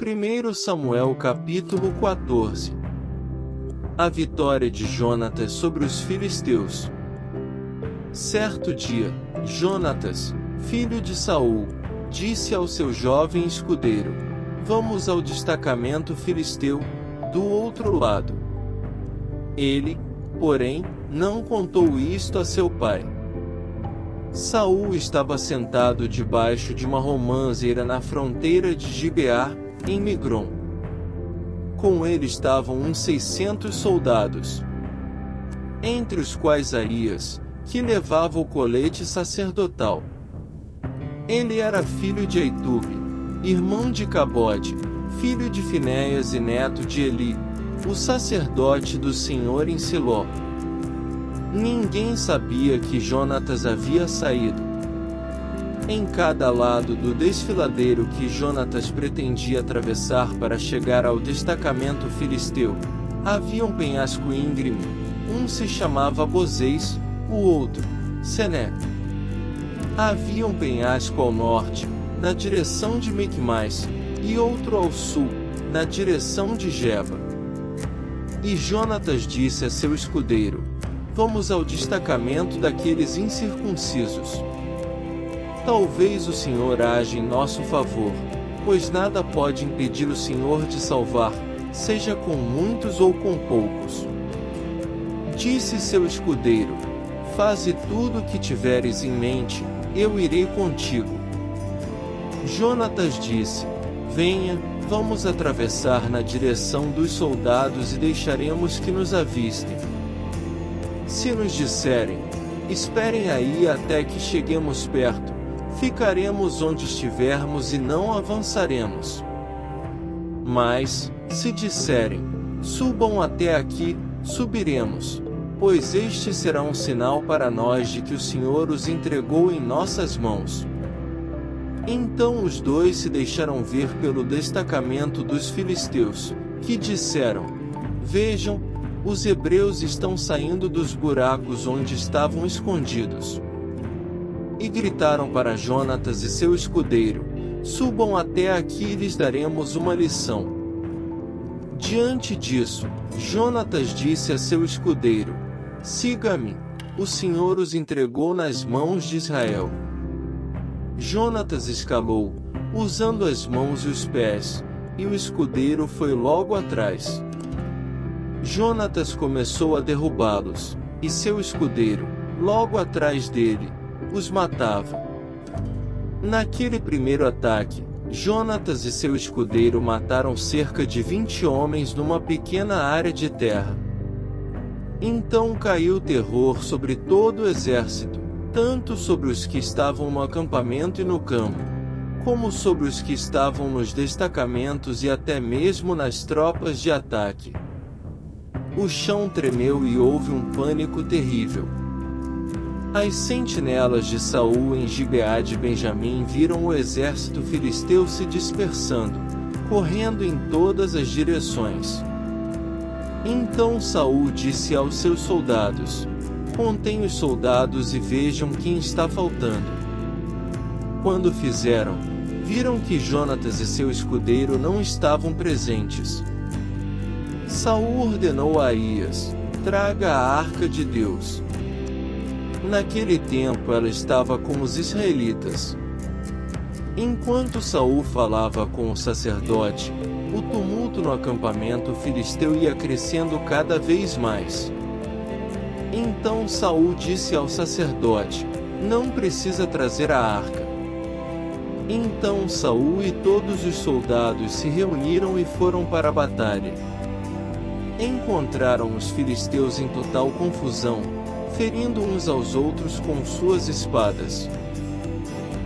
1 Samuel capítulo 14. A vitória de Jonatas sobre os filisteus. Certo dia, Jonatas, filho de Saul, disse ao seu jovem escudeiro: "Vamos ao destacamento filisteu, do outro lado." Ele, porém, não contou isto a seu pai. Saul estava sentado debaixo de uma romanceira na fronteira de Gibeá, em Migron. Com ele estavam uns 600 soldados, entre os quais Aías, que levava o colete sacerdotal. Ele era filho de Aitube, irmão de Cabode, filho de Finéias e neto de Eli, o sacerdote do Senhor em Siló. Ninguém sabia que Jonatas havia saído. Em cada lado do desfiladeiro que Jonatas pretendia atravessar para chegar ao destacamento filisteu, havia um penhasco íngreme. Um se chamava Bozês, o outro, Sené. Havia um penhasco ao norte, na direção de Micmais, e outro ao sul, na direção de Geba. E Jonatas disse a seu escudeiro: "Vamos ao destacamento daqueles incircuncisos. Talvez o Senhor age em nosso favor, pois nada pode impedir o Senhor de salvar, seja com muitos ou com poucos." Disse seu escudeiro: "Faze tudo o que tiveres em mente, eu irei contigo." Jonatas disse: "Venha, vamos atravessar na direção dos soldados e deixaremos que nos avistem. Se nos disserem: esperem aí até que cheguemos perto, ficaremos onde estivermos e não avançaremos. Mas, se disserem: subam até aqui, subiremos, pois este será um sinal para nós de que o Senhor os entregou em nossas mãos." Então os dois se deixaram ver pelo destacamento dos filisteus, que disseram: "Vejam, os hebreus estão saindo dos buracos onde estavam escondidos." E gritaram para Jonatas e seu escudeiro: "Subam até aqui e lhes daremos uma lição." Diante disso, Jonatas disse a seu escudeiro: "Siga-me, o Senhor os entregou nas mãos de Israel." Jonatas escalou, usando as mãos e os pés, e o escudeiro foi logo atrás. Jonatas começou a derrubá-los, e seu escudeiro, logo atrás dele, os matava. Naquele primeiro ataque, Jonatas e seu escudeiro mataram cerca de 20 homens numa pequena área de terra. Então caiu terror sobre todo o exército, tanto sobre os que estavam no acampamento e no campo, como sobre os que estavam nos destacamentos e até mesmo nas tropas de ataque. O chão tremeu e houve um pânico terrível. As sentinelas de Saul em Gibeá de Benjamim viram o exército filisteu se dispersando, correndo em todas as direções. Então Saul disse aos seus soldados: "Contem os soldados e vejam quem está faltando." Quando fizeram, viram que Jonatas e seu escudeiro não estavam presentes. Saul ordenou a Aías: "Traga a arca de Deus." Naquele tempo ela estava com os israelitas. Enquanto Saul falava com o sacerdote, o tumulto no acampamento filisteu ia crescendo cada vez mais. Então Saul disse ao sacerdote: "Não precisa trazer a arca." Então Saul e todos os soldados se reuniram e foram para a batalha. Encontraram os filisteus em total confusão, ferindo uns aos outros com suas espadas.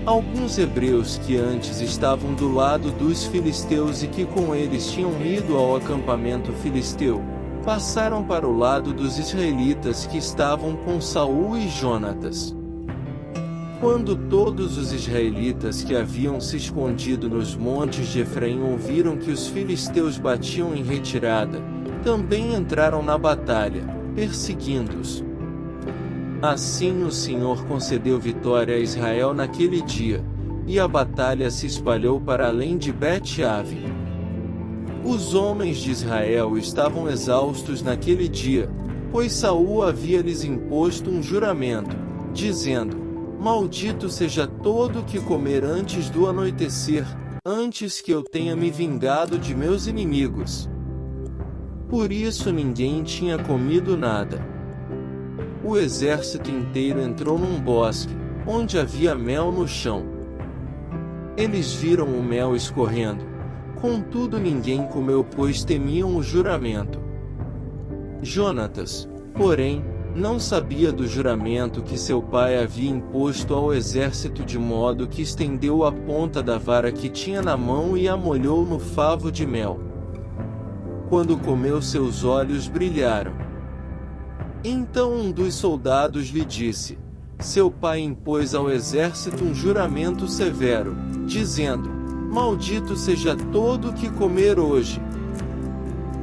Alguns hebreus que antes estavam do lado dos filisteus e que com eles tinham ido ao acampamento filisteu, passaram para o lado dos israelitas que estavam com Saul e Jonatas. Quando todos os israelitas que haviam se escondido nos montes de Efraim ouviram que os filisteus batiam em retirada, também entraram na batalha, perseguindo-os. Assim o Senhor concedeu vitória a Israel naquele dia, e a batalha se espalhou para além de Bet-Aven. Os homens de Israel estavam exaustos naquele dia, pois Saul havia lhes imposto um juramento, dizendo: Maldito seja todo que comer antes do anoitecer, antes que eu tenha me vingado de meus inimigos. Por isso ninguém tinha comido nada. O exército inteiro entrou num bosque, onde havia mel no chão. Eles viram o mel escorrendo, contudo ninguém comeu, pois temiam o juramento. Jonatas, porém, não sabia do juramento que seu pai havia imposto ao exército, de modo que estendeu a ponta da vara que tinha na mão e a molhou no favo de mel. Quando comeu, seus olhos brilharam. Então um dos soldados lhe disse: Seu pai impôs ao exército um juramento severo, dizendo: Maldito seja todo que comer hoje.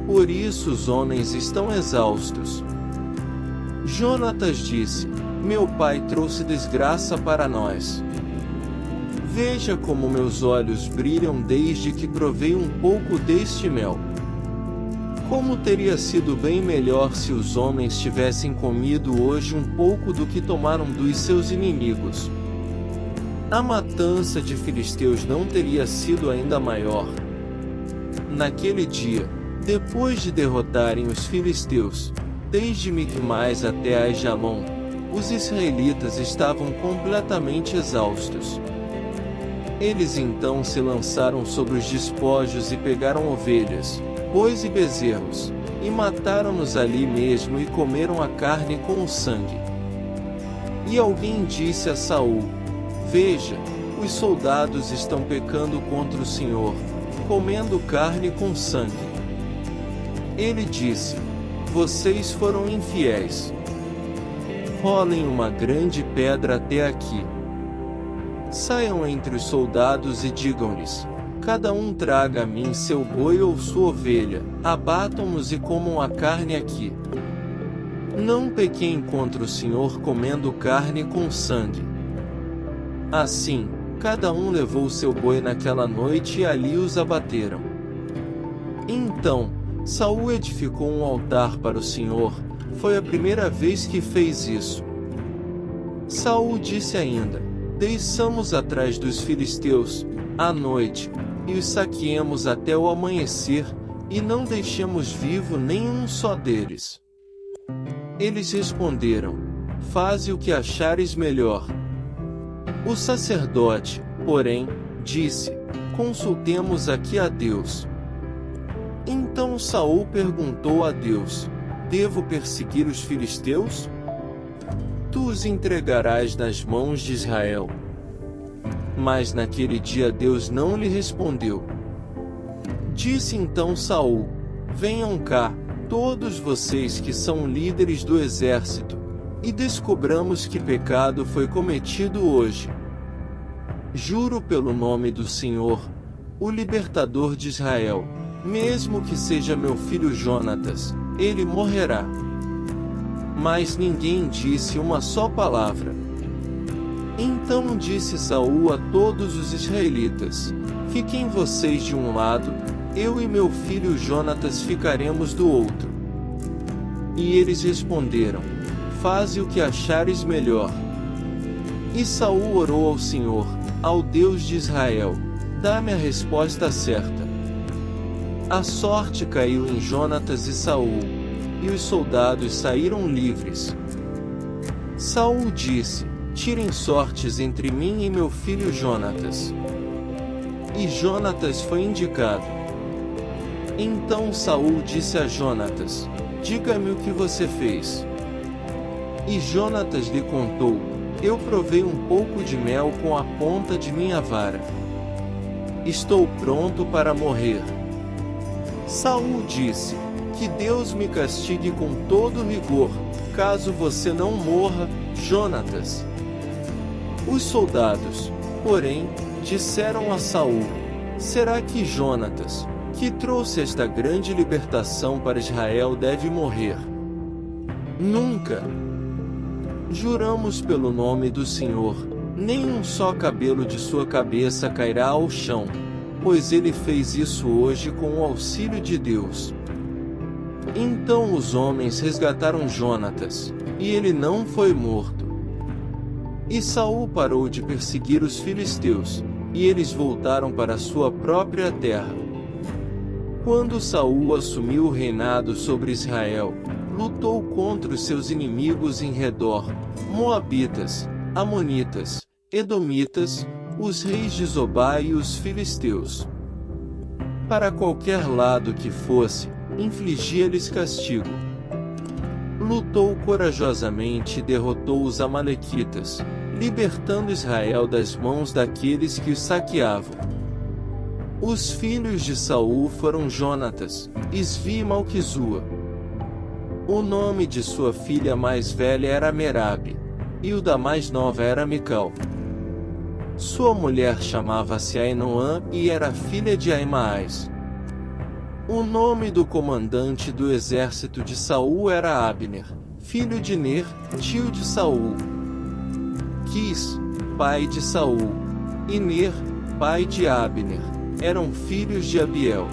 Por isso os homens estão exaustos. Jonatas disse: Meu pai trouxe desgraça para nós. Veja como meus olhos brilham desde que provei um pouco deste mel. Como teria sido bem melhor se os homens tivessem comido hoje um pouco do que tomaram dos seus inimigos. A matança de filisteus não teria sido ainda maior. Naquele dia, depois de derrotarem os filisteus, desde Micmais até Aijalon, os israelitas estavam completamente exaustos. Eles então se lançaram sobre os despojos e pegaram ovelhas, bois e bezerros, e mataram-nos ali mesmo e comeram a carne com o sangue. E alguém disse a Saul: Veja, os soldados estão pecando contra o Senhor, comendo carne com sangue. Ele disse: Vocês foram infiéis. Rolem uma grande pedra até aqui. Saiam entre os soldados e digam-lhes: Cada um traga a mim seu boi ou sua ovelha, abatam-nos e comam a carne aqui. Não pequem contra o Senhor comendo carne com sangue. Assim, cada um levou seu boi naquela noite e ali os abateram. Então, Saul edificou um altar para o Senhor. Foi a primeira vez que fez isso. Saul disse ainda: Desçamos atrás dos filisteus, à noite, e os saqueemos até o amanhecer, e não deixemos vivo nenhum só deles. Eles responderam: Faze o que achares melhor. O sacerdote, porém, disse: Consultemos aqui a Deus. Então Saul perguntou a Deus: Devo perseguir os filisteus? Tu os entregarás nas mãos de Israel. Mas naquele dia Deus não lhe respondeu. Disse então Saul: Venham cá, todos vocês que são líderes do exército, e descobramos que pecado foi cometido hoje. Juro pelo nome do Senhor, o libertador de Israel, mesmo que seja meu filho Jonatas, ele morrerá. Mas ninguém disse uma só palavra. Então disse Saul a todos os israelitas: Fiquem vocês de um lado, eu e meu filho Jonatas ficaremos do outro. E eles responderam: Faze o que achares melhor. E Saul orou ao Senhor, ao Deus de Israel: Dá-me a resposta certa. A sorte caiu em Jonatas e Saul, e os soldados saíram livres. Saul disse: Tirem sortes entre mim e meu filho Jonatas. E Jonatas foi indicado. Então Saul disse a Jonatas: Diga-me o que você fez. E Jonatas lhe contou: Eu provei um pouco de mel com a ponta de minha vara. Estou pronto para morrer. Saul disse: Que Deus me castigue com todo rigor, caso você não morra, Jonatas. Os soldados, porém, disseram a Saul: Será que Jonatas, que trouxe esta grande libertação para Israel, deve morrer? Nunca. Juramos pelo nome do Senhor, nem um só cabelo de sua cabeça cairá ao chão. pois ele fez isso hoje com o auxílio de Deus. Então os homens resgataram Jonatas, e ele não foi morto. E Saul parou de perseguir os filisteus, e eles voltaram para sua própria terra. Quando Saul assumiu o reinado sobre Israel, lutou contra os seus inimigos em redor, Moabitas, Amonitas, Edomitas, os reis de Zobá e os filisteus. Para qualquer lado que fosse, infligia-lhes castigo. Lutou corajosamente e derrotou os amalequitas, libertando Israel das mãos daqueles que os saqueavam. Os filhos de Saul foram Jonatas, Isvi e Malquizua. O nome de sua filha mais velha era Merabe, e o da mais nova era Mical. Sua mulher chamava-se Ainoã e era filha de Aimaas. O nome do comandante do exército de Saul era Abner, filho de Ner, tio de Saul. Quis, pai de Saul, e Ner, pai de Abner, eram filhos de Abiel.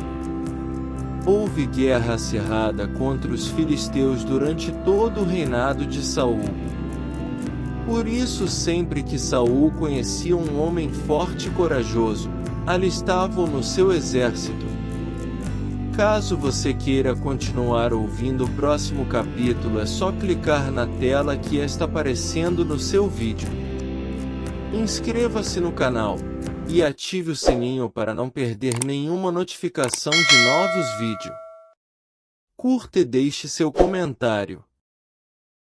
Houve guerra acirrada contra os filisteus durante todo o reinado de Saul. Por isso, sempre que Saul conhecia um homem forte e corajoso, alistava-o no seu exército. Caso você queira continuar ouvindo o próximo capítulo, é só clicar na tela que está aparecendo no seu vídeo. Inscreva-se no canal e ative o sininho para não perder nenhuma notificação de novos vídeos. Curta e deixe seu comentário.